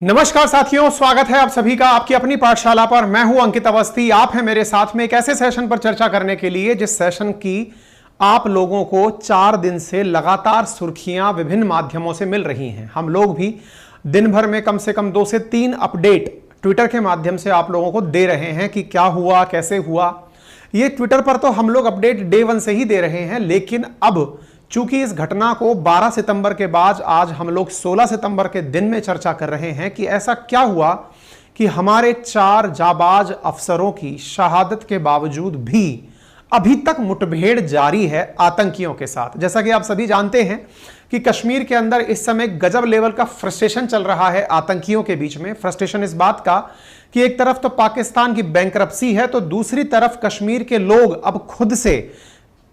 नमस्कार साथियों, स्वागत है आप सभी का आपकी अपनी पाठशाला पर। मैं हूं अंकित अवस्थी। आप हैं मेरे साथ में एक ऐसे सेशन पर चर्चा करने के लिए जिस सेशन की आप लोगों को 4 दिन से लगातार सुर्खियां विभिन्न माध्यमों से मिल रही हैं। हम लोग भी दिन भर में कम से कम 2 से 3 अपडेट ट्विटर के माध्यम से आप लोगों को दे रहे हैं कि क्या हुआ, कैसे हुआ। ये ट्विटर पर तो हम लोग अपडेट डे 1 से ही दे रहे हैं, लेकिन अब चूंकि इस घटना को 12 सितंबर के बाद आज हम लोग 16 सितंबर के दिन में चर्चा कर रहे हैं कि ऐसा क्या हुआ कि हमारे 4 जाबाज अफसरों की शहादत के बावजूद भी अभी तक मुठभेड़ जारी है आतंकियों के साथ। जैसा कि आप सभी जानते हैं कि कश्मीर के अंदर इस समय गजब लेवल का फ्रस्ट्रेशन चल रहा है आतंकियों के बीच में। फ्रस्ट्रेशन इस बात का कि एक तरफ तो पाकिस्तान की बैंकरप्सी है, तो दूसरी तरफ कश्मीर के लोग अब खुद से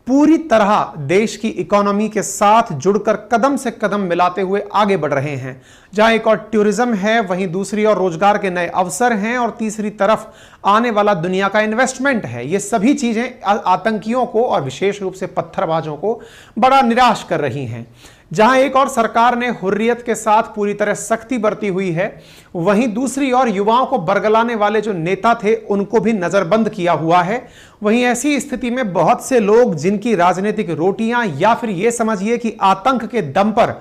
पूरी तरह देश की इकोनॉमी के साथ जुड़कर कदम से कदम मिलाते हुए आगे बढ़ रहे हैं। जहां एक और टूरिज्म है, वहीं दूसरी ओर रोजगार के नए अवसर हैं और तीसरी तरफ आने वाला दुनिया का इन्वेस्टमेंट है। ये सभी चीजें आतंकियों को और विशेष रूप से पत्थरबाजों को बड़ा निराश कर रही हैं। जहां एक और सरकार ने हुर्रियत के साथ पूरी तरह सख्ती बरती हुई है, वहीं दूसरी ओर युवाओं को बरगलाने वाले जो नेता थे उनको भी नजरबंद किया हुआ है। वहीं ऐसी स्थिति में बहुत से लोग जिनकी राजनीतिक रोटियां या फिर यह समझिए कि आतंक के दम पर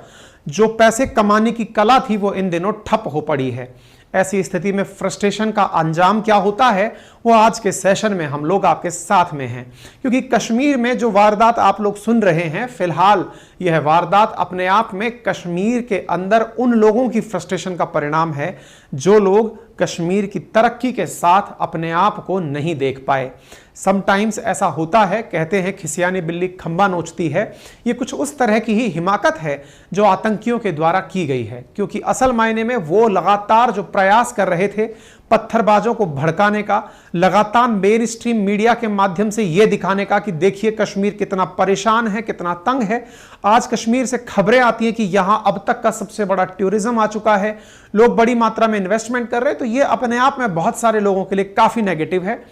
जो पैसे कमाने की कला थी वो इन दिनों ठप हो पड़ी है। ऐसी स्थिति में फ्रस्ट्रेशन का अंजाम क्या होता है वो आज के सेशन में हम लोग आपके साथ में हैं। क्योंकि कश्मीर में जो वारदात आप लोग सुन रहे हैं, फिलहाल यह वारदात अपने आप में कश्मीर के अंदर उन लोगों की फ्रस्ट्रेशन का परिणाम है जो लोग कश्मीर की तरक्की के साथ अपने आप को नहीं देख पाए। समटाइम्स ऐसा होता है, कहते हैं खिसियानी बिल्ली खंबा नोचती है। ये कुछ उस तरह की ही हिमाकत है जो आतंकियों के द्वारा की गई है, क्योंकि असल मायने में वो लगातार जो प्रयास कर रहे थे पत्थरबाजों को भड़काने का, लगातार मेन स्ट्रीम मीडिया के माध्यम से यह दिखाने का कि देखिए कश्मीर कितना परेशान है, कितना तंग है। आज कश्मीर से खबरें आती हैं कि यहां अब तक का सबसे बड़ा टूरिज्म आ चुका है, लोग बड़ी मात्रा में इन्वेस्टमेंट कर रहे हैं। तो यह अपने आप में बहुत सारे लोगों के लिए काफी नेगेटिव है।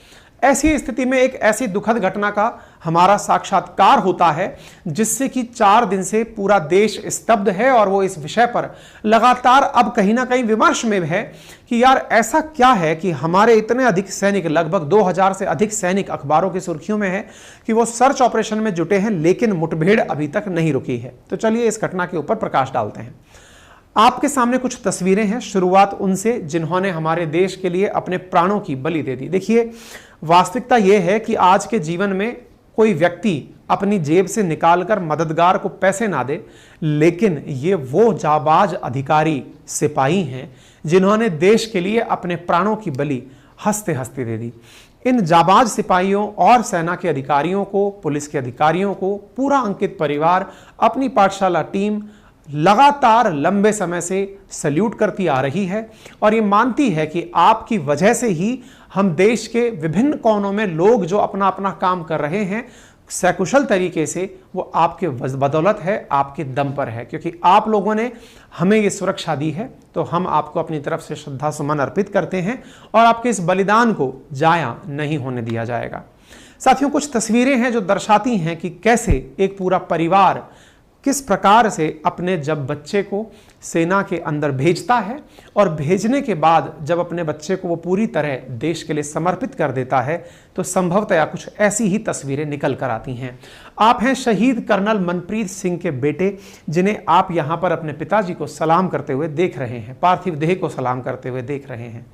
ऐसी स्थिति में एक ऐसी दुखद घटना का हमारा साक्षात्कार होता है जिससे कि 4 दिन से पूरा देश स्तब्ध है और वो इस विषय पर लगातार अब कहीं ना कहीं विमर्श में है कि यार ऐसा क्या है कि हमारे इतने अधिक सैनिक, लगभग 2000 से अधिक सैनिक अखबारों की सुर्खियों में है कि वो सर्च ऑपरेशन में जुटे हैं, लेकिन मुठभेड़ अभी तक नहीं रुकी है। तो चलिए इस घटना के ऊपर प्रकाश डालते हैं। आपके सामने कुछ तस्वीरें हैं, शुरुआत उनसे जिन्होंने हमारे देश के लिए अपने प्राणों की बलि दे दी। देखिए, वास्तविकता यह है कि आज के जीवन में कोई व्यक्ति अपनी जेब से निकालकर मददगार को पैसे ना दे, लेकिन ये वो जाबाज अधिकारी सिपाही हैं जिन्होंने देश के लिए अपने प्राणों की बलि हंसते हंसते दे दी। इन जाबाज सिपाहियों और सेना के अधिकारियों को, पुलिस के अधिकारियों को पूरा अंकित परिवार, अपनी पाठशाला टीम लगातार लंबे समय से सल्यूट करती आ रही है और ये मानती है कि आपकी वजह से ही हम देश के विभिन्न कोनों में लोग जो अपना अपना काम कर रहे हैं सकुशल तरीके से, वो आपके बदौलत है, आपके दम पर है। क्योंकि आप लोगों ने हमें ये सुरक्षा दी है, तो हम आपको अपनी तरफ से श्रद्धा सुमन अर्पित करते हैं और आपके इस बलिदान को जाया नहीं होने दिया जाएगा। साथियों, कुछ तस्वीरें हैं जो दर्शाती हैं कि कैसे एक पूरा परिवार किस प्रकार से अपने जब बच्चे को सेना के अंदर भेजता है और भेजने के बाद जब अपने बच्चे को वो पूरी तरह देश के लिए समर्पित कर देता है, तो संभवतया कुछ ऐसी ही तस्वीरें निकल कर आती हैं। आप हैं शहीद कर्नल मनप्रीत सिंह के बेटे, जिन्हें आप यहाँ पर अपने पिताजी को सलाम करते हुए देख रहे हैं, पार्थिव देह को सलाम करते हुए देख रहे हैं।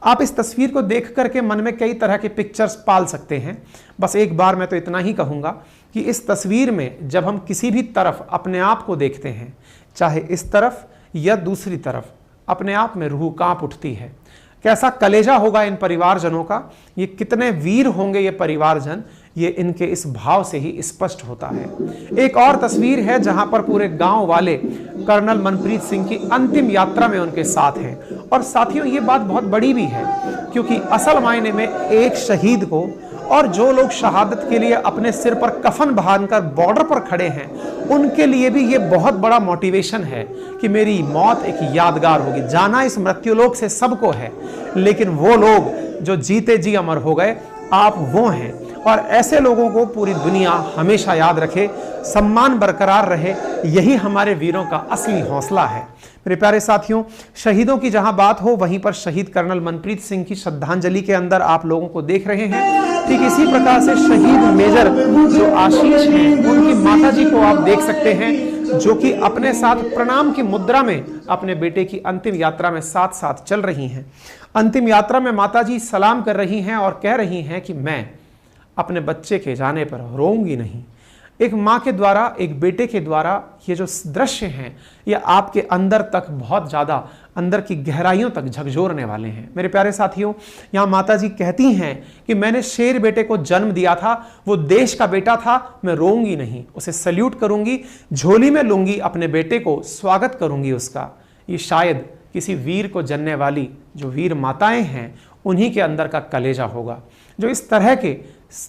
आप इस तस्वीर को देख करके मन में कई तरह के पिक्चर्स पाल सकते हैं। बस एक बार मैं तो इतना ही कहूँगा कि इस तस्वीर में जब हम किसी भी तरफ अपने आप को देखते हैं, चाहे इस तरफ या दूसरी तरफ, अपने आप में रूह कांप उठती है। कैसा कलेजा होगा इन परिवारजनों का, ये कितने वीर होंगे ये परिवारजन, ये इनके इस भाव से ही स्पष्ट होता है। एक और तस्वीर है जहां पर पूरे गांव वाले कर्नल मनप्रीत सिंह की अंतिम यात्रा में उनके साथ हैं। और साथियों, ये बात बहुत बड़ी भी है, क्योंकि असल मायने में एक शहीद को और जो लोग शहादत के लिए अपने सिर पर कफन बांधकर बॉर्डर पर खड़े हैं, उनके लिए भी ये बहुत बड़ा मोटिवेशन है कि मेरी मौत एक यादगार होगी। जाना इस मृत्युलोक से सबको है, लेकिन वो लोग जो जीते जी अमर हो गए, आप वो हैं। और ऐसे लोगों को पूरी दुनिया हमेशा याद रखे, सम्मान बरकरार रहे, यही हमारे वीरों का असली हौसला है। मेरे प्यारे साथियों, शहीदों की जहां बात हो वहीं पर शहीद कर्नल मनप्रीत सिंह की श्रद्धांजलि के अंदर आप लोगों को देख रहे हैं। ठीक इसी प्रकार से शहीद मेजर जो आशीष हैं, उनकी माताजी को आप देख सकते हैं, जो कि अपने साथ प्रणाम की मुद्रा में अपने बेटे की अंतिम यात्रा में साथ साथ चल रही हैं। अंतिम यात्रा में माताजी सलाम कर रही हैं और कह रही हैं कि मैं अपने बच्चे के जाने पर रोऊंगी नहीं। एक माँ के द्वारा, एक बेटे के द्वारा ये जो दृश्य हैं, ये आपके अंदर तक बहुत ज़्यादा अंदर की गहराइयों तक झकझोरने वाले हैं। मेरे प्यारे साथियों, यहाँ माता जी कहती हैं कि मैंने शेर बेटे को जन्म दिया था, वो देश का बेटा था, मैं रोऊंगी नहीं, उसे सल्यूट करूंगी, झोली में लूंगी अपने बेटे को, स्वागत करूंगी उसका। ये शायद किसी वीर को जनने वाली जो वीर माताएं हैं, उन्हीं के अंदर का कलेजा होगा, जो इस तरह के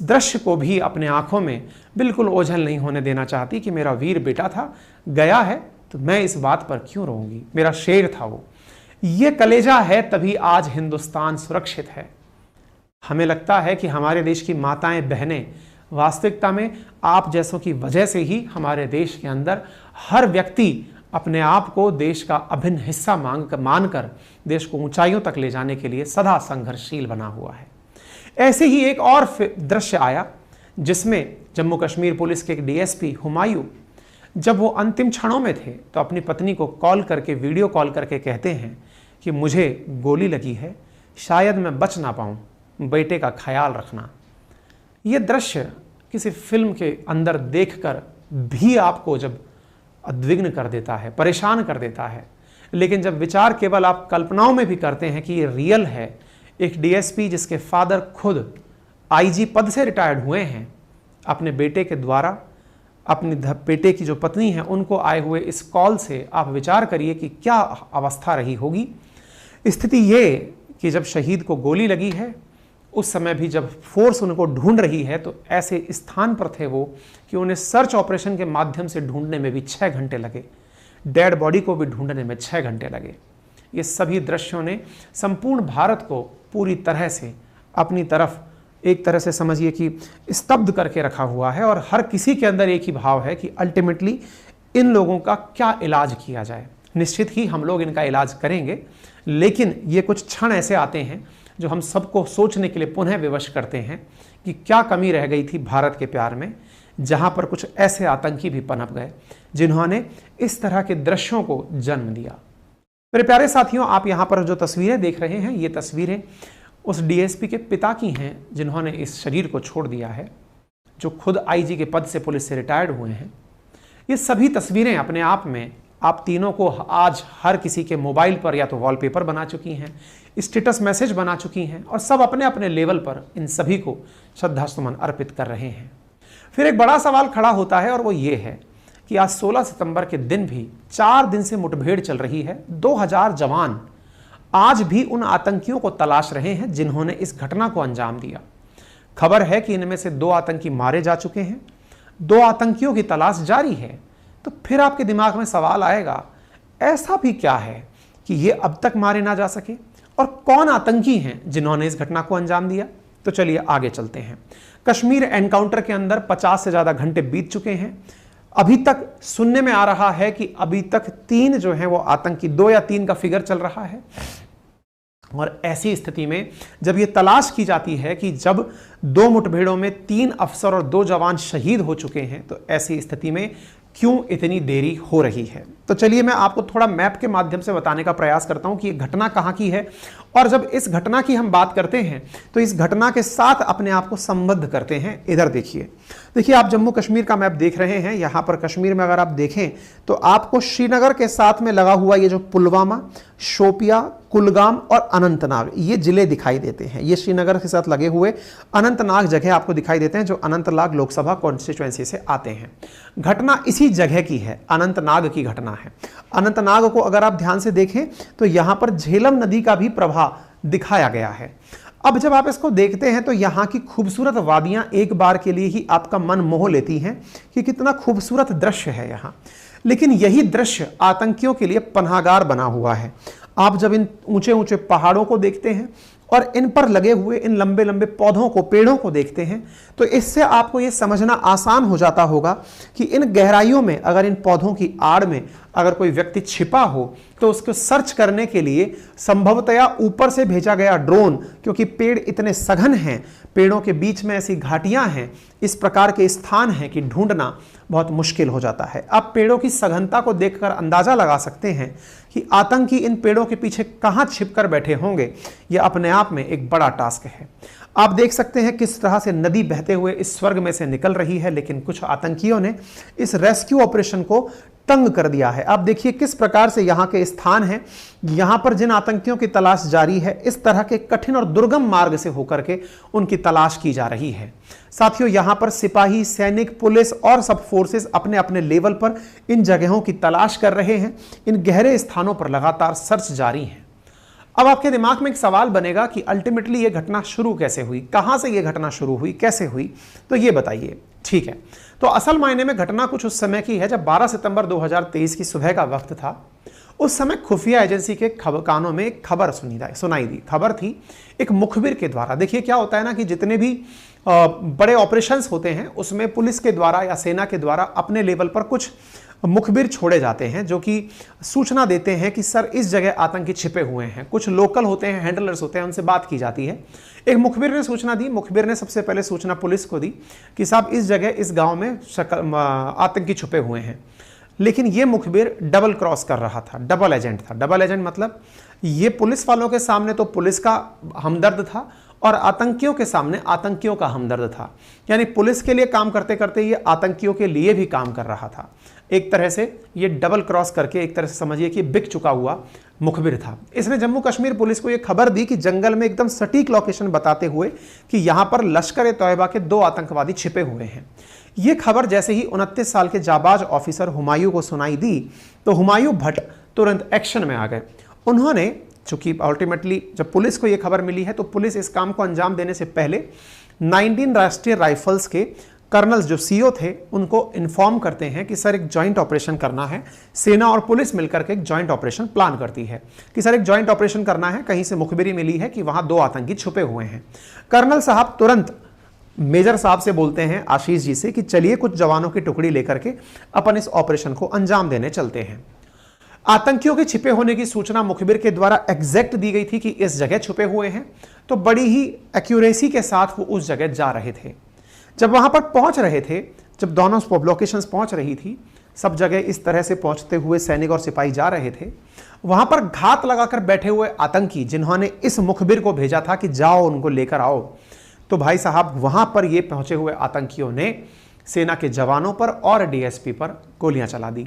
दृश्य को भी अपने आंखों में बिल्कुल ओझल नहीं होने देना चाहती कि मेरा वीर बेटा था, गया है तो मैं इस बात पर क्यों रोऊंगी, मेरा शेर था वो। ये कलेजा है, तभी आज हिंदुस्तान सुरक्षित है। हमें लगता है कि हमारे देश की माताएं बहनें, वास्तविकता में आप जैसों की वजह से ही हमारे देश के अंदर हर व्यक्ति अपने आप को देश का अभिन्न हिस्सा मानकर देश को ऊंचाइयों तक ले जाने के लिए सदा संघर्षशील बना हुआ है। ऐसे ही एक और दृश्य आया जिसमें जम्मू कश्मीर पुलिस के एक डीएसपी हुमायूं, जब वो अंतिम क्षणों में थे तो अपनी पत्नी को कॉल करके, वीडियो कॉल करके कहते हैं कि मुझे गोली लगी है, शायद मैं बच ना पाऊं, बेटे का ख्याल रखना। ये दृश्य किसी फिल्म के अंदर देखकर भी आपको जब उद्विग्न कर देता है, परेशान कर देता है, लेकिन जब विचार केवल आप कल्पनाओं में भी करते हैं कि ये रियल है, एक डीएसपी जिसके फादर खुद आईजी पद से रिटायर्ड हुए हैं, अपने बेटे के द्वारा अपनी बेटे की जो पत्नी है उनको आए हुए इस कॉल से आप विचार करिए कि क्या अवस्था रही होगी। स्थिति ये कि जब शहीद को गोली लगी है, उस समय भी जब फोर्स उनको ढूंढ रही है तो ऐसे स्थान पर थे वो कि उन्हें सर्च ऑपरेशन के माध्यम से ढूंढने में भी 6 घंटे लगे, डेड बॉडी को भी ढूंढने में 6 घंटे लगे। ये सभी दृश्यों ने संपूर्ण भारत को पूरी तरह से अपनी तरफ, एक तरह से समझिए कि स्तब्ध करके रखा हुआ है, और हर किसी के अंदर एक ही भाव है कि अल्टीमेटली इन लोगों का क्या इलाज किया जाए। निश्चित ही हम लोग इनका इलाज करेंगे, लेकिन ये कुछ क्षण ऐसे आते हैं जो हम सबको सोचने के लिए पुनः विवश करते हैं कि क्या कमी रह गई थी भारत के प्यार में, जहां पर कुछ ऐसे आतंकी भी पनप गए जिन्होंने इस तरह के दृश्यों को जन्म दिया। मेरे प्यारे साथियों, आप यहां पर जो तस्वीरें देख रहे हैं, ये तस्वीरें उस डीएसपी के पिता की हैं जिन्होंने इस शरीर को छोड़ दिया है, जो खुद आईजी के पद से पुलिस से रिटायर्ड हुए हैं। ये सभी तस्वीरें अपने आप में आप तीनों को आज हर किसी के मोबाइल पर या तो वॉलपेपर बना चुकी हैं, स्टेटस मैसेज बना चुकी हैं, और सब अपने अपने लेवल पर इन सभी को श्रद्धासुमन अर्पित कर रहे हैं। फिर एक बड़ा सवाल खड़ा होता है, और वो ये है कि आज 16 सितंबर के दिन भी 4 दिन से मुठभेड़ चल रही है। 2000 जवान आज भी उन आतंकियों को तलाश रहे हैं जिन्होंने इस घटना को अंजाम दिया। खबर है कि इनमें से 2 आतंकी मारे जा चुके हैं, 2 आतंकियों की तलाश जारी है। तो फिर आपके दिमाग में सवाल आएगा, ऐसा भी क्या है कि ये अब तक मारे ना जा सके, और कौन आतंकी हैं जिन्होंने इस घटना को अंजाम दिया? तो चलिए आगे चलते हैं। कश्मीर एनकाउंटर के अंदर 50 से ज्यादा घंटे बीत चुके हैं। अभी तक सुनने में आ रहा है कि अभी तक 3 जो हैं वो आतंकी, 2 या 3 का फिगर चल रहा है। और ऐसी स्थिति में जब ये तलाश की जाती है कि जब 2 मुठभेड़ों में 3 अफसर और 2 जवान शहीद हो चुके हैं, तो ऐसी स्थिति में क्यों इतनी देरी हो रही है? तो चलिए मैं आपको थोड़ा मैप के माध्यम से बताने का प्रयास करता हूं कि ये घटना कहां की है, और जब इस घटना की हम बात करते हैं तो इस घटना के साथ अपने आप को संबद्ध करते हैं। इधर देखिए आप जम्मू कश्मीर का मैप देख रहे हैं। यहां पर कश्मीर में अगर आप देखें तो आपको श्रीनगर के साथ में लगा हुआ ये जो पुलवामा, शोपिया, कुलगाम और अनंतनाग, ये जिले दिखाई देते हैं। ये श्रीनगर के साथ लगे हुए अनंतनाग जगह आपको दिखाई देते हैं, जो अनंतनाग लोकसभा कॉन्स्टिट्यूएंसी से आते हैं। घटना इसी जगह की है, अनंतनाग की घटना है। अनंतनाग को अगर आप ध्यान से देखें तो यहां पर झेलम नदी का भी प्रवाह दिखाया गया है। अब जब आप इसको देखते हैं तो यहां की खूबसूरत वादियां एक बार के लिए ही आपका मन मोह लेती हैं कि कितना खूबसूरत दृश्य है यहां। लेकिन यही दृश्य आतंकियों के लिए पनाहगार बना हुआ है। आप जब इन ऊंचे ऊंचे पहाड़ों को देखते हैं और इन पर लगे हुए इन लंबे लंबे पौधों को, पेड़ों को देखते हैं, तो इससे आपको यह समझना आसान हो जाता होगा कि इन गहराइयों में अगर इन पौधों की आड़ में अगर कोई व्यक्ति छिपा हो तो उसको सर्च करने के लिए संभवतया ऊपर से भेजा गया ड्रोन, क्योंकि पेड़ इतने सघन हैं, पेड़ों के बीच में ऐसी घाटियां हैं, इस प्रकार के स्थान हैं कि ढूंढना बहुत मुश्किल हो जाता है। आप पेड़ों की सघनता को देखकर अंदाजा लगा सकते हैं कि आतंकी इन पेड़ों के पीछे कहां छिपकर बैठे होंगे। यह अपने आप में एक बड़ा टास्क है। आप देख सकते हैं किस तरह से नदी बहते हुए इस स्वर्ग में से निकल रही है, लेकिन कुछ आतंकियों ने इस रेस्क्यू ऑपरेशन को तंग कर दिया है। आप देखिए किस प्रकार से यहाँ के स्थान हैं, यहाँ पर जिन आतंकियों की तलाश जारी है, इस तरह के कठिन और दुर्गम मार्ग से होकर के उनकी तलाश की जा रही है। साथियों, यहाँ पर सिपाही, सैनिक, पुलिस और सब फोर्सेस अपने अपने लेवल पर इन जगहों की तलाश कर रहे हैं। इन गहरे स्थानों पर लगातार सर्च जारी है। अब आपके दिमाग में एक सवाल बनेगा कि अल्टीमेटली यह घटना शुरू कैसे हुई, कहां से यह घटना शुरू हुई, कैसे हुई, तो यह बताइए। ठीक है, तो असल मायने में घटना कुछ उस समय की है जब 12 सितंबर 2023 की सुबह का वक्त था। उस समय खुफिया एजेंसी के कानों में एक खबर सुनाई दी। खबर थी एक मुखबिर के द्वारा। देखिए क्या होता है ना कि जितने भी बड़े ऑपरेशंस होते हैं उसमें पुलिस के द्वारा या सेना के द्वारा अपने लेवल पर कुछ मुखबिर छोड़े जाते हैं जो कि सूचना देते हैं कि सर इस जगह आतंकी छिपे हुए हैं। कुछ लोकल होते हैं, हैंडलर्स होते हैं, उनसे बात की जाती है। एक मुखबिर ने सूचना दी। मुखबिर ने सबसे पहले सूचना पुलिस को दी कि साहब इस जगह इस गांव में आतंकी छुपे हुए हैं। लेकिन ये मुखबिर डबल क्रॉस कर रहा था, डबल एजेंट था। डबल एजेंट मतलब ये पुलिस वालों के सामने तो पुलिस का हमदर्द था और आतंकियों के सामने आतंकियों का हमदर्द था। यानी पुलिस के लिए काम करते करते ये आतंकियों के लिए भी काम कर रहा था। एक तरह से ये डबल क्रॉस करके एक तरह से समझिए कि बिक चुका हुआ मुखबिर था। इसने जम्मू कश्मीर पुलिस को ये खबर दी कि जंगल में एकदम सटीक लोकेशन बताते हुए कि यहां पर लश्कर ए तौयबा के 2 आतंकवादी छिपे हुए हैं। ये खबर जैसे ही 29 साल के जाबाज ऑफिसर हुमायूं को सुनाई दी तो हुमायूं भट्ट तुरंत एक्शन में आ गए। उन्होंने, चूंकि अल्टीमेटली जब पुलिस को यह खबर मिली है तो पुलिस इस काम को अंजाम देने से पहले 19 राष्ट्रीय राइफल्स के कर्नल्स जो सीओ थे उनको इन्फॉर्म करते हैं कि सर एक जॉइंट ऑपरेशन करना है। सेना और पुलिस मिलकर के एक जॉइंट ऑपरेशन प्लान करती है कि सर एक जॉइंट ऑपरेशन करना है। कहीं से मुखबिरी मिली है कि वहां 2 आतंकी छुपे हुए हैं। कर्नल साहब तुरंत मेजर साहब से बोलते हैं, आशीष जी से, कि चलिए कुछ जवानों की टुकड़ी लेकर के अपन इस ऑपरेशन को अंजाम देने चलते हैं। आतंकियों के छिपे होने की सूचना मुखबिर के द्वारा एग्जैक्ट दी गई थी कि इस जगह छुपे हुए हैं, तो बड़ी ही एक्यूरेसी के साथ वो उस जगह जा रहे थे। जब वहां पर पहुंच रहे थे, जब दोनों लोकेशंस पहुंच रही थी, सब जगह इस तरह से पहुंचते हुए सैनिक और सिपाही जा रहे थे। वहां पर घात लगाकर बैठे हुए आतंकी जिन्होंने इस मुखबिर को भेजा था कि जाओ उनको लेकर आओ, तो भाई साहब वहां पर ये पहुंचे हुए आतंकियों ने सेना के जवानों पर और डीएसपी पर गोलियां चला दी।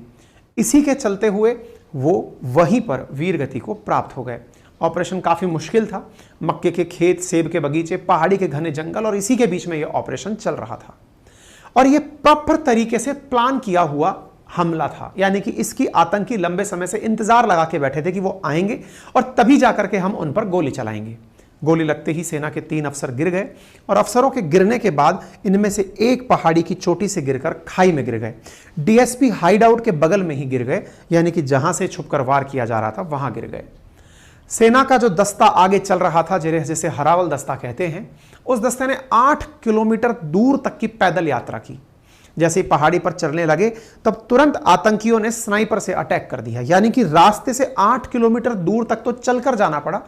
इसी के चलते हुए वो वहीं पर वीर गति को प्राप्त हो गए। ऑपरेशन काफी मुश्किल था। मक्के के खेत, सेब के बगीचे, पहाड़ी के घने जंगल और इसी के बीच में यह ऑपरेशन चल रहा था और यह प्रॉपर तरीके से प्लान किया हुआ हमला था। यानी कि इसकी आतंकी लंबे समय से इंतजार लगा के बैठे थे कि वो आएंगे और तभी जाकर के हम उन पर गोली चलाएंगे। गोली लगते ही सेना के 3 अफसर गिर गए और अफसरों के गिरने के बाद इनमें से एक पहाड़ी की चोटी से गिरकर खाई में गिर गए। डीएसपी हाइड आउट के बगल में ही गिर गए, यानी कि जहां से छुपकर वार किया जा रहा था वहां गिर गए। सेना का जो दस्ता आगे चल रहा था, जिसे हरावल दस्ता कहते हैं, उस दस्ते ने 8 किलोमीटर दूर तक की पैदल यात्रा की। जैसे ही पहाड़ी पर चढ़ने लगे तब तुरंत आतंकियों ने स्नाइपर से अटैक कर दिया। यानी कि रास्ते से 8 किलोमीटर दूर तक तो चलकर जाना पड़ा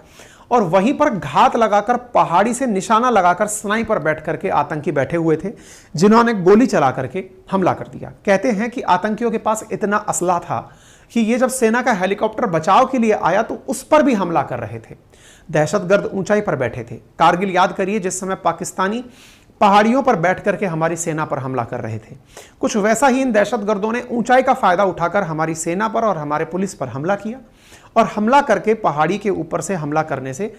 और वहीं पर घात लगाकर, पहाड़ी से निशाना लगाकर स्नाइपर बैठ करके आतंकी बैठे हुए थे, जिन्होंने गोली चला करके हमला कर दिया। कहते हैं कि आतंकियों के पास इतना असला था कि ये जब सेना का हेलीकॉप्टर बचाव के लिए आया तो उस पर भी हमला कर रहे थे। दहशतगर्द ऊंचाई पर बैठे थे। कारगिल याद करिए, जिस समय पाकिस्तानी पहाड़ियों पर बैठ करके हमारी सेना पर हमला कर रहे थे, कुछ वैसा ही इन दहशतगर्दों ने ऊंचाई का फायदा उठाकर हमारी सेना पर और हमारे पुलिस पर हमला किया और हमला करके पहाड़ी के ऊपर से हमला करने से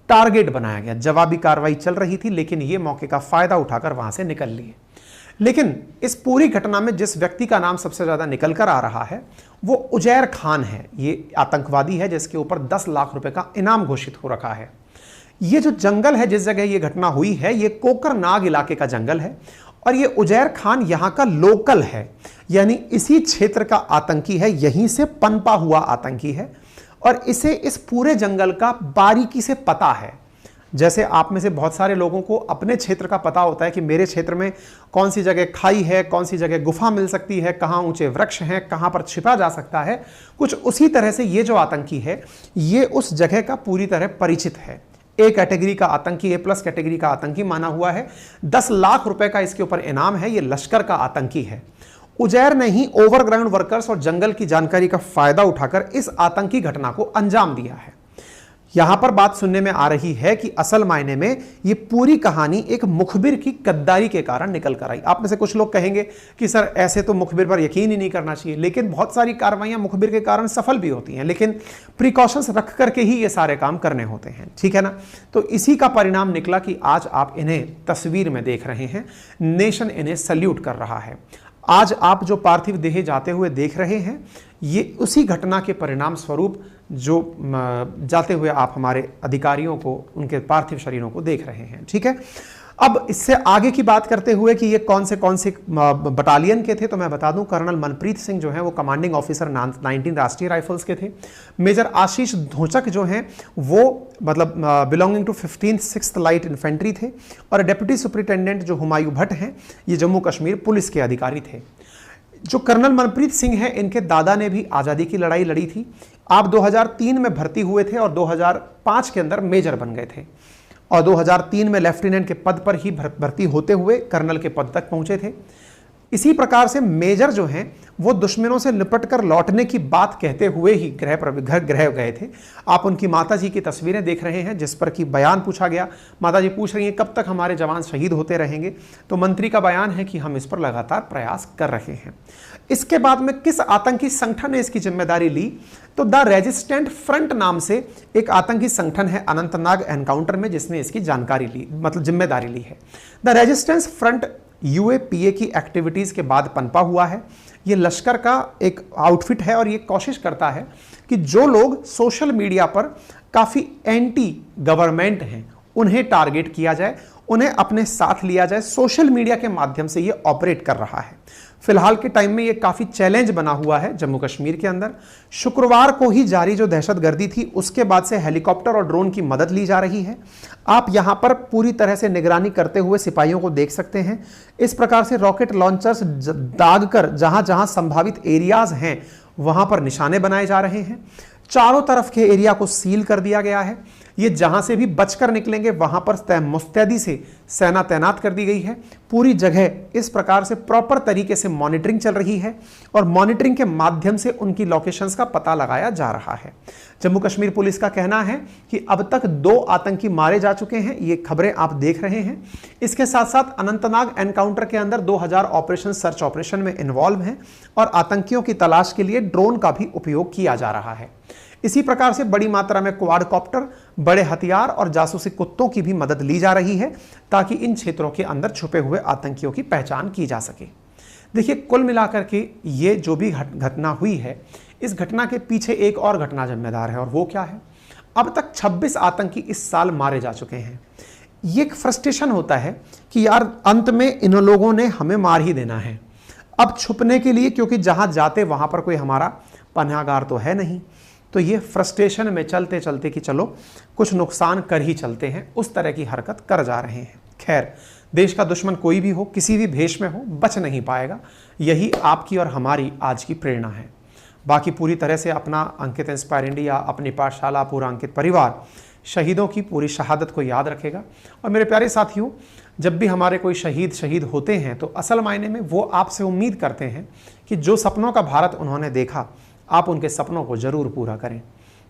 टारगेट बनाया गया। जवाबी कार्रवाई चल रही थी, लेकिन ये मौके का फायदा उठाकर वहां से निकल लिए। लेकिन इस पूरी घटना में जिस व्यक्ति का नाम सबसे ज्यादा निकल कर आ रहा है वो उजैर खान है। ये आतंकवादी है जिसके ऊपर 10 लाख रुपए का इनाम घोषित हो रखा है। ये जो जंगल है जिस जगह ये घटना हुई है, ये कोकरनाग इलाके का जंगल है और ये उजैर खान यहां का लोकल है, यानी इसी क्षेत्र का आतंकी है, यहीं से पनपा हुआ आतंकी है और इसे इस पूरे जंगल का बारीकी से पता है। जैसे आप में से बहुत सारे लोगों को अपने क्षेत्र का पता होता है कि मेरे क्षेत्र में कौन सी जगह खाई है, कौन सी जगह गुफा मिल सकती है, कहाँ ऊंचे वृक्ष हैं, कहाँ पर छिपा जा सकता है। कुछ उसी तरह से ये जो आतंकी है ये उस जगह का पूरी तरह परिचित है। ए कैटेगरी का आतंकी, A+ कैटेगरी का आतंकी माना हुआ है। 10 लाख रुपए का इसके ऊपर इनाम है। ये लश्कर का आतंकी है। उजैर ने ही ओवरग्राउंड वर्कर्स और जंगल की जानकारी का फायदा उठाकर इस आतंकी घटना को अंजाम दिया है। यहां पर बात सुनने में आ रही है कि असल मायने में यह पूरी कहानी एक मुखबिर की गद्दारी के कारण निकल कर आई। आप में से कुछ लोग कहेंगे कि सर ऐसे तो मुखबिर पर यकीन ही नहीं करना चाहिए, लेकिन बहुत सारी कार्रवाइयां मुखबिर के कारण सफल भी होती हैं, लेकिन प्रिकॉशंस रख करके ही ये सारे काम करने होते हैं, ठीक है ना। तो इसी का परिणाम निकला कि आज आप इन्हें तस्वीर में देख रहे हैं, नेशन इन्हें सल्यूट कर रहा है। आज आप जो पार्थिव देह जाते हुए देख रहे हैं ये उसी घटना के परिणाम स्वरूप जो जाते हुए आप हमारे अधिकारियों को, उनके पार्थिव शरीरों को देख रहे हैं, ठीक है। अब इससे आगे की बात करते हुए कि ये कौन से बटालियन के थे, तो मैं बता दूं कर्नल मनप्रीत सिंह जो हैं वो कमांडिंग ऑफिसर 19 राष्ट्रीय राइफल्स के थे। मेजर आशीष धोचक जो हैं वो मतलब belonging to 15th 6th light infantry थे। और डेप्यूटी सुपरिटेंडेंट जो हुमायूं भट्ट हैं ये जम्मू कश्मीर पुलिस के अधिकारी थे। जो कर्नल मनप्रीत सिंह हैं इनके दादा ने भी आज़ादी की लड़ाई लड़ी थी। आप 2003 में भर्ती हुए थे और 2005 के अंदर मेजर बन गए थे और 2003 में लेफ्टिनेंट के पद पर ही भर्ती होते हुए कर्नल के पद तक पहुंचे थे। इसी प्रकार से मेजर जो हैं वो दुश्मनों से निपट कर लौटने की बात कहते हुए ही गृह गए थे। आप उनकी माताजी की तस्वीरें देख रहे हैं जिस पर कि बयान पूछा गया। माताजी पूछ रही हैं कब तक हमारे जवान शहीद होते रहेंगे, तो मंत्री का बयान है कि हम इस पर लगातार प्रयास कर रहे हैं। इसके बाद में किस आतंकी संगठन ने इसकी जिम्मेदारी ली, तो द रेजिस्टेंट फ्रंट नाम से एक आतंकी संगठन है अनंतनाग एनकाउंटर में जिसने इसकी जानकारी ली, मतलब जिम्मेदारी ली है। द रेजिस्टेंस फ्रंट UAPA की एक्टिविटीज के बाद पनपा हुआ है। ये लश्कर का एक आउटफिट है और ये कोशिश करता है कि जो लोग सोशल मीडिया पर काफी एंटी गवर्नमेंट हैं उन्हें टारगेट किया जाए, उन्हें अपने साथ लिया जाए। सोशल मीडिया के माध्यम से ये ऑपरेट कर रहा है। फिलहाल के टाइम में ये काफी चैलेंज बना हुआ है जम्मू कश्मीर के अंदर। शुक्रवार को ही जारी जो दहशतगर्दी थी उसके बाद से हेलीकॉप्टर और ड्रोन की मदद ली जा रही है। आप यहां पर पूरी तरह से निगरानी करते हुए सिपाहियों को देख सकते हैं। इस प्रकार से रॉकेट लॉन्चर्स दागकर जहां जहां संभावित एरियाज हैं वहां पर निशाने बनाए जा रहे हैं। चारों तरफ के एरिया को सील कर दिया गया है। ये जहां से भी बचकर निकलेंगे वहां पर मुस्तैदी से सेना तैनात कर दी गई है। पूरी जगह इस प्रकार से प्रॉपर तरीके से मॉनिटरिंग चल रही है और मॉनिटरिंग के माध्यम से उनकी लोकेशंस का पता लगाया जा रहा है। जम्मू कश्मीर पुलिस का कहना है कि अब तक 2 आतंकी मारे जा चुके हैं। ये खबरें आप देख रहे हैं। इसके साथ साथ अनंतनाग एनकाउंटर के अंदर 2000 ऑपरेशन सर्च ऑपरेशन में इन्वॉल्व हैं और आतंकियों की तलाश के लिए ड्रोन का भी उपयोग किया जा रहा है। इसी प्रकार से बड़ी मात्रा में क्वाडकॉप्टर, बड़े हथियार और जासूसी कुत्तों की भी मदद ली जा रही है ताकि इन क्षेत्रों के अंदर छुपे हुए आतंकियों की पहचान की जा सके। देखिए, कुल मिलाकर के ये जो भी घटना हुई है, इस घटना के पीछे एक और घटना जिम्मेदार है और वो क्या है? अब तक 26 आतंकी इस साल मारे जा चुके हैं। ये एक फ्रस्ट्रेशन होता है कि यार अंत में इन लोगों ने हमें मार ही देना है। अब छुपने के लिए, क्योंकि जहां जाते वहां पर कोई हमारा पनाहगार तो है नहीं, तो ये फ्रस्ट्रेशन में चलते चलते कि चलो कुछ नुकसान कर ही चलते हैं, उस तरह की हरकत कर जा रहे हैं। खैर, देश का दुश्मन कोई भी हो, किसी भी भेष में हो, बच नहीं पाएगा। यही आपकी और हमारी आज की प्रेरणा है। बाकी पूरी तरह से अपना अंकित इंस्पायर इंडिया, अपनी पाठशाला, पूरा अंकित परिवार शहीदों की पूरी शहादत को याद रखेगा। और मेरे प्यारे साथियों, जब भी हमारे कोई शहीद होते हैं तो असल मायने में वो आपसे उम्मीद करते हैं कि जो सपनों का भारत उन्होंने देखा, आप उनके सपनों को जरूर पूरा करें।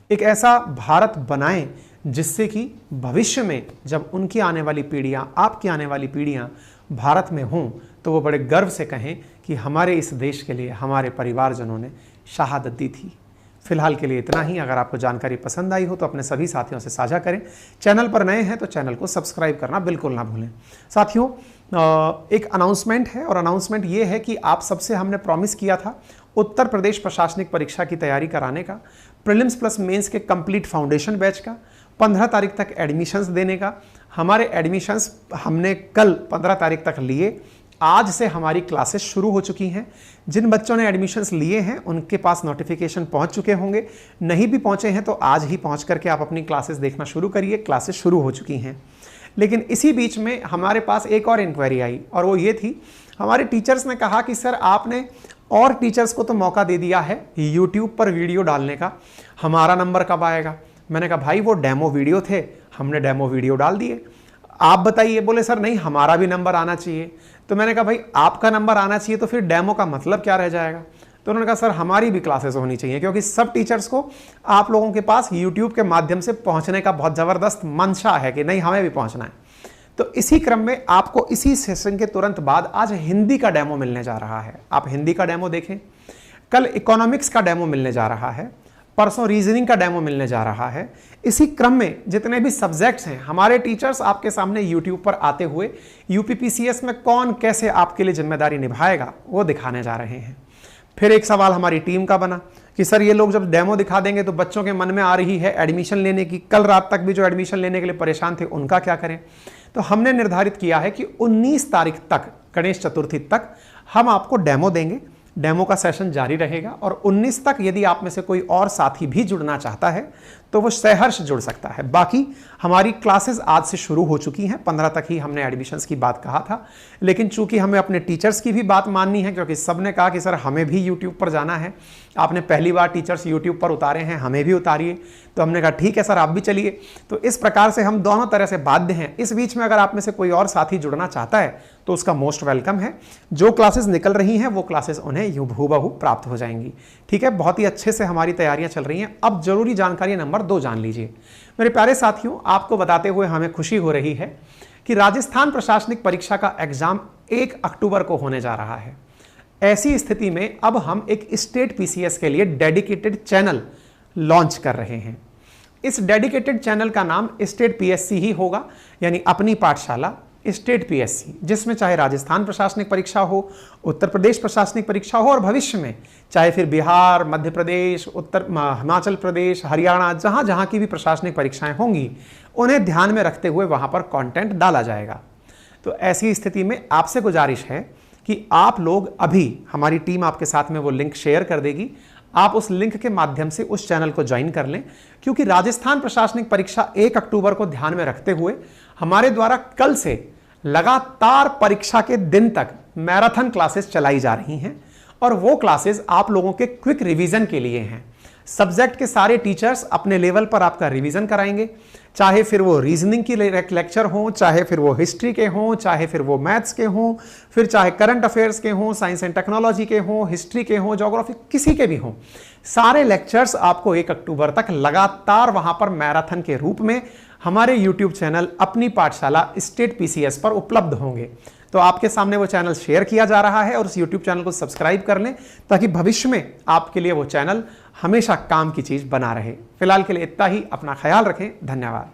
एक ऐसा भारत बनाएं जिससे कि भविष्य में जब उनकी आने वाली पीढ़ियां, आपकी आने वाली पीढ़ियां भारत में हों तो वो बड़े गर्व से कहें कि हमारे इस देश के लिए हमारे परिवारजनों ने शहादत दी थी। फिलहाल के लिए इतना ही। अगर आपको जानकारी पसंद आई हो तो अपने सभी साथियों से साझा करें। चैनल पर नए हैं तो चैनल को सब्सक्राइब करना बिल्कुल ना भूलें। साथियों, एक अनाउंसमेंट है और अनाउंसमेंट ये है कि आप सबसे हमने प्रॉमिस किया था उत्तर प्रदेश प्रशासनिक परीक्षा की तैयारी कराने का, प्रीलिम्स प्लस मेंस के कंप्लीट फाउंडेशन बैच का 15 तारीख तक एडमिशन्स देने का। हमारे एडमिशन्स हमने कल 15 तारीख तक लिए। आज से हमारी क्लासेस शुरू हो चुकी हैं। जिन बच्चों ने एडमिशन्स लिए हैं उनके पास नोटिफिकेशन पहुंच चुके होंगे, नहीं भी पहुंचे हैं तो आज ही पहुंच करके आप अपनी क्लासेस देखना शुरू करिए। क्लासेस शुरू हो चुकी हैं। लेकिन इसी बीच में हमारे पास एक और इंक्वायरी आई और वो ये थी, हमारे टीचर्स ने कहा कि सर आपने और टीचर्स को तो मौका दे दिया है यूट्यूब पर वीडियो डालने का, हमारा नंबर कब आएगा? मैंने कहा भाई वो डेमो वीडियो थे, हमने डेमो वीडियो डाल दिए, आप बताइए। बोले सर नहीं हमारा भी नंबर आना चाहिए। तो मैंने कहा भाई आपका नंबर आना चाहिए तो फिर डेमो का मतलब क्या रह जाएगा? तो उन्होंने कहा सर हमारी भी क्लासेस होनी चाहिए, क्योंकि सब टीचर्स को आप लोगों के पास यूट्यूब के माध्यम से पहुंचने का बहुत ज़बरदस्त मंशा है कि नहीं हमें भी पहुंचना है। तो इसी क्रम में आपको इसी सेशन के तुरंत बाद आज हिंदी का डेमो मिलने जा रहा है। आप हिंदी का डेमो देखें, कल इकोनॉमिक्स का डेमो मिलने जा रहा है, परसों रीजनिंग का डेमो मिलने जा रहा है। इसी क्रम में जितने भी सब्जेक्ट्स हैं हमारे टीचर्स आपके सामने यूट्यूब पर आते हुए यूपीपीसीएस में कौन कैसे आपके लिए जिम्मेदारी निभाएगा वो दिखाने जा रहे हैं। फिर एक सवाल हमारी टीम का बना कि सर ये लोग जब डेमो दिखा देंगे तो बच्चों के मन में आ रही है एडमिशन लेने की, कल रात तक भी जो एडमिशन लेने के लिए परेशान थे उनका क्या करें? तो हमने निर्धारित किया है कि 19 तारीख तक, गणेश चतुर्थी तक हम आपको डेमो देंगे। डेमो का सेशन जारी रहेगा और 19 तक यदि आप में से कोई और साथी भी जुड़ना चाहता है तो वो सहर्ष जुड़ सकता है। बाकी हमारी क्लासेस आज से शुरू हो चुकी हैं। 15 तक ही हमने एडमिशन्स की बात कहा था, लेकिन चूंकि हमें अपने टीचर्स की भी बात माननी है, क्योंकि सबने कहा कि सर हमें भी यूट्यूब पर जाना है, आपने पहली बार टीचर्स यूट्यूब पर उतारे हैं, हमें भी उतारिए। तो हमने कहा ठीक है सर आप भी चलिए। तो इस प्रकार से हम दोनों तरह से बाध्य हैं। इस बीच में अगर आप में से कोई और साथी जुड़ना चाहता है तो उसका मोस्ट वेलकम है। जो क्लासेस निकल रही हैं वो क्लासेस उन्हें हूबहू प्राप्त हो जाएंगी। ठीक है, बहुत ही अच्छे से हमारी तैयारियां चल रही हैं। अब जरूरी जानकारी नंबर 2 जान लीजिए। मेरे प्यारे साथियों, आपको बताते हुए हमें खुशी हो रही है कि राजस्थान प्रशासनिक परीक्षा का एग्जाम 1 अक्टूबर को होने जा रहा है। ऐसी स्थिति में अब हम एक स्टेट पीसीएस के लिए डेडिकेटेड चैनल लॉन्च कर रहे हैं। इस डेडिकेटेड चैनल का नाम स्टेट पीएससी ही होगा, यानी अपनी पाठशाला स्टेट पीएससी, जिसमें चाहे राजस्थान प्रशासनिक परीक्षा हो, उत्तर प्रदेश प्रशासनिक परीक्षा हो और भविष्य में चाहे फिर बिहार, मध्य प्रदेश, हिमाचल प्रदेश, हरियाणा, जहां जहां की भी प्रशासनिक परीक्षाएं होंगी उन्हें ध्यान में रखते हुए वहां पर कंटेंट डाला जाएगा। तो ऐसी स्थिति में आपसे गुजारिश है कि आप लोग अभी, हमारी टीम आपके साथ में वो लिंक शेयर कर देगी, आप उस लिंक के माध्यम से उस चैनल को ज्वाइन कर लें, क्योंकि राजस्थान प्रशासनिक परीक्षा 1 अक्टूबर को ध्यान में रखते हुए हमारे द्वारा कल से लगातार परीक्षा के दिन तक मैराथन क्लासेस चलाई जा रही हैं और वो क्लासेस आप लोगों के क्विक रिवीजन के लिए हैं। सब्जेक्ट के सारे टीचर्स अपने लेवल पर आपका रिवीजन कराएंगे, चाहे फिर वो रीजनिंग की लेक्चर हों, चाहे फिर वो हिस्ट्री के हों, चाहे फिर वो मैथ्स के हों, फिर चाहे करंट अफेयर्स के हों, साइंस एंड टेक्नोलॉजी के हों, हिस्ट्री के हों, ज्योग्राफी, किसी के भी हों। सारे लेक्चर्स आपको 1 अक्टूबर तक लगातार वहां पर मैराथन के रूप में हमारे यूट्यूब चैनल अपनी पाठशाला स्टेट पीसीएस पर उपलब्ध होंगे। तो आपके सामने वो चैनल शेयर किया जा रहा है और उस यूट्यूब चैनल को सब्सक्राइब कर लें, ताकि भविष्य में आपके लिए वो चैनल हमेशा काम की चीज बना रहे। फिलहाल के लिए इतना ही। अपना ख्याल रखें। धन्यवाद।